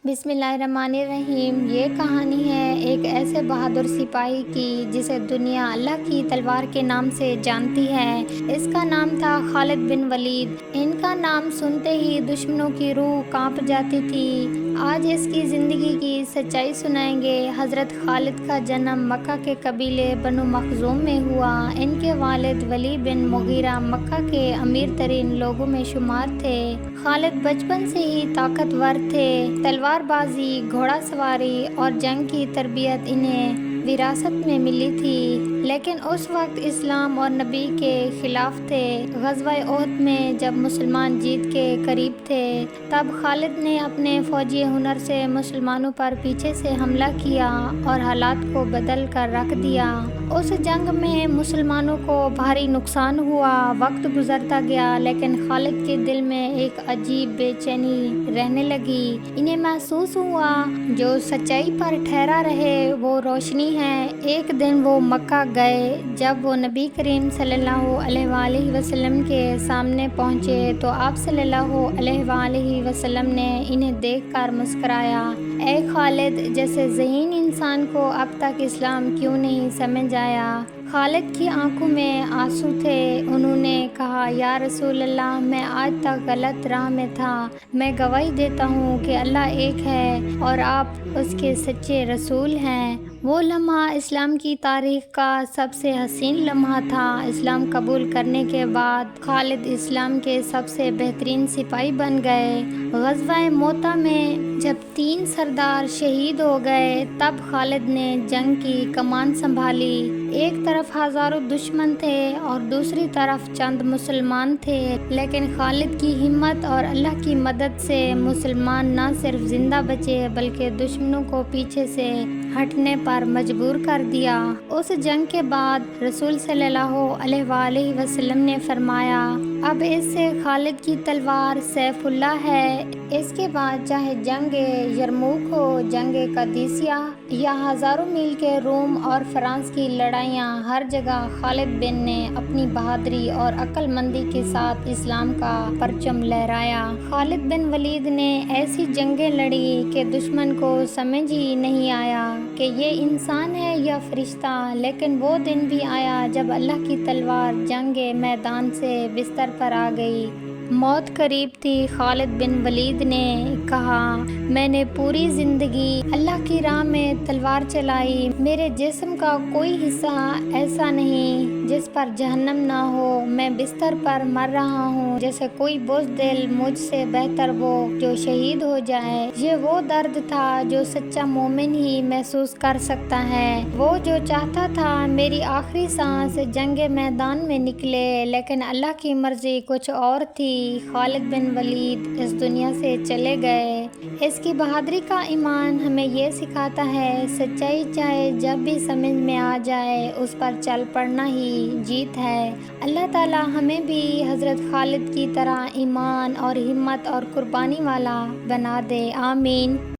بسم اللہ الرحمن الرحیم۔ یہ کہانی ہے ایک ایسے بہادر سپاہی کی جسے دنیا اللہ کی تلوار کے نام سے جانتی ہے۔ اس کا نام تھا خالد بن ولید۔ ان کا نام سنتے ہی دشمنوں کی روح کانپ جاتی تھی۔ آج اس کی زندگی کی سچائی سنائیں گے۔ حضرت خالد کا جنم مکہ کے قبیلے بنو مخزوم میں ہوا۔ ان کے والد ولید بن مغیرہ مکہ کے امیر ترین لوگوں میں شمار تھے۔ خالد بچپن سے ہی طاقتور تھے۔ تلوار بازی، گھوڑا سواری اور جنگ کی تربیت انہیں وراثت میں ملی تھی، لیکن اس وقت اسلام اور نبی کے خلاف تھے۔ غزوہ احد میں جب مسلمان جیت کے قریب تھے، تب خالد نے اپنے فوجی ہنر سے مسلمانوں پر پیچھے سے حملہ کیا اور حالات کو بدل کر رکھ دیا۔ اس جنگ میں مسلمانوں کو بھاری نقصان ہوا۔ وقت گزرتا گیا، لیکن خالد کے دل میں ایک عجیب بے چینی رہنے لگی۔ انہیں محسوس ہوا جو سچائی پر ٹھہرا رہے وہ روشنی ہے۔ ایک دن وہ مکہ گئے۔ جب وہ نبی کریم صلی اللہ علیہ وآلہ وسلم کے سامنے پہنچے تو آپ صلی اللہ علیہ وآلہ وسلم نے انہیں دیکھ کر مسکرایا۔ اے خالد، جیسے ذہین انسان کو اب تک اسلام کیوں نہیں سمجھ آیا؟ خالد کی آنکھوں میں آنسو تھے۔ انہوں نے کہا، یا رسول اللہ، میں آج تک غلط راہ میں تھا۔ میں گواہی دیتا ہوں کہ اللہ ایک ہے اور آپ اس کے سچے رسول ہیں۔ وہ لمحہ اسلام کی تاریخ کا سب سے حسین لمحہ تھا۔ اسلام قبول کرنے کے بعد خالد اسلام کے سب سے بہترین سپاہی بن گئے۔ غزوہ موتہ میں جب 3 سردار شہید ہو گئے، تب خالد نے جنگ کی کمان سنبھالی۔ ایک طرف ہزاروں دشمن تھے اور دوسری طرف چند مسلمان تھے، لیکن خالد کی ہمت اور اللہ کی مدد سے مسلمان نہ صرف زندہ بچے بلکہ دشمنوں کو پیچھے سے ہٹنے پر مجبور کر دیا۔ اس جنگ کے بعد رسول صلی اللہ علیہ وآلہ وسلم نے فرمایا، اب اس سے خالد کی تلوار سیف اللہ ہے۔ اس کے بعد چاہے جنگ یرموک ہو، جنگ قادسیہ یا ہزاروں میل کے روم اور فرانس کی لڑائیاں، ہر جگہ خالد بن نے اپنی بہادری اور عقل مندی کے ساتھ اسلام کا پرچم لہرایا۔ خالد بن ولید نے ایسی جنگیں لڑی کہ دشمن کو سمجھ ہی نہیں آیا کہ یہ انسان ہے یا فرشتہ، لیکن وہ دن بھی آیا جب اللہ کی تلوار جنگ میدان سے بستر پر آ گئی۔ موت قریب تھی۔ خالد بن ولید نے کہا، میں نے پوری زندگی اللہ کی راہ میں تلوار چلائی۔ میرے جسم کا کوئی حصہ ایسا نہیں جس پر جہنم نہ ہو۔ میں بستر پر مر رہا ہوں، جیسے کوئی بزدل، مجھ سے بہتر وہ جو شہید ہو جائے۔ یہ وہ درد تھا جو سچا مومن ہی محسوس کر سکتا ہے۔ وہ جو چاہتا تھا میری آخری سانس جنگ میدان میں نکلے، لیکن اللہ کی مرضی کچھ اور تھی۔ خالد بن ولید اس دنیا سے چلے گئے۔ اس کی بہادری کا ایمان ہمیں یہ سکھاتا ہے، سچائی چاہے جب بھی سمجھ میں آ جائے، اس پر چل پڑنا ہی جیت ہے۔ اللہ تعالی ہمیں بھی حضرت خالد کی طرح ایمان اور ہمت اور قربانی والا بنا دے۔ آمین۔